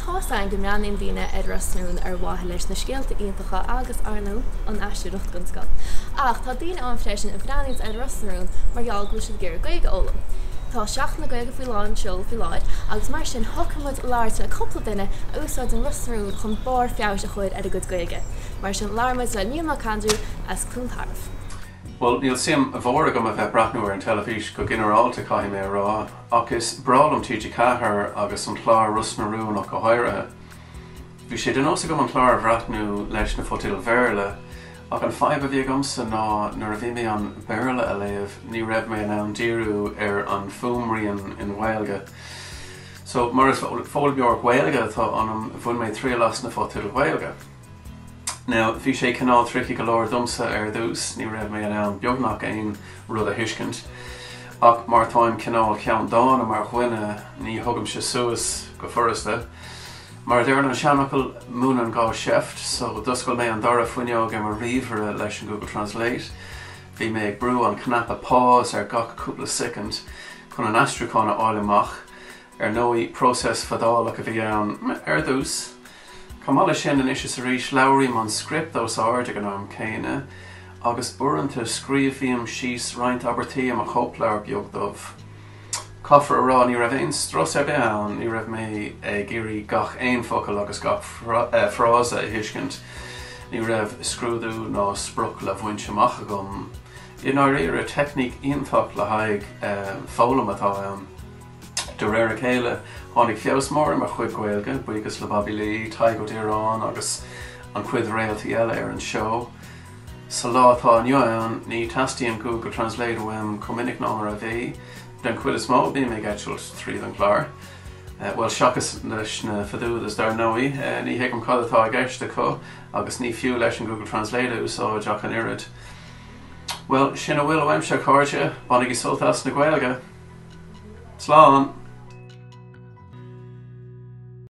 cásáin go meanon daoine ag rasnún ar bhaithe leis na scéalta iontacha agus arnú an eistúireacht gonscad. Ach tá daoine an freisin a bhreaníos ag rasnún mar gheall go siad gur gaige ólam. Tá seach na gaige faoi láin seol faoi láid agus mar sin thucamid láirte a coppla duine a úsáid an rasnún chun bar feabhas a chuid ar a go gaige. Mar sin láirmaid le níl candú as clúntarmh. Well, you'll see him a bhór agam a bheith brathnúir an telefís go generalta caiim mé rá, ach is bralam tíide cáthair agus an chlár rusnarún ach go háirithe. Bhí sé den os agam an chlár bhreathnú leis na fotil bhéirle, ach an fáib a bhí agamsa ná nuair a bhí mé an béirle a léamh ní raibh mé an ann díriú ar an fumraíon in Gaeilge. So mar is fóilbeoir Gaeilge tá anm bhain mé trí las na fotil Gaeilge. Now, bhí sé canál trici go leir domsa ar dús, ní raibh mé an ann beagnach aon rud a thuiscint. Ach mar táim canál ceann dána mar chuine ní thugam sé suas go furasta. Mar d an seanachil múna an gá seft, so duscail mé an dara fuineog ar mar riomhre leis an Google Translate. Bhí mé ag brú an knap a pause ar gach cúpla second chun an astrucáin áilimach ar nóí próses fadálacha a bhí an ar dús. Camála sin an isise rís labhraí man script os áirde an am céine, agus buranta scríomhíam síos roinnt abertaí am a chopleir beag dubh. Caithfar ará ní raibh aon stras ar beán, ní raibh mé ag géirí gach aon focail agus gach frása i thuiscint. Ní raibh scrúdú ná spruc le bhainte amach agam. Inar ar a technic ionfach le haig fólam atá ann. De réir a chéile tháinig feabhsmór mar chuid Gaeilge, buíochas le Babilí, Taigo d'Iarán agus an chuid réaltaí eile ar an seo. Sa lá atá an ann ní tastaí an Google Translate bhfuim cuminnic ná a bhí, den chuid is mó bí mé gaiitiúil tríd an chlár. Well, seachas leis na fadúdas dar nóí, ní héicim cad atá a gceiste có, agus ní fiú leis an Google Translate úsáid ach an irid. Well, sin a bhfuil a bhaimse cáirte, bannig i soltas na Gaeilge. Slán!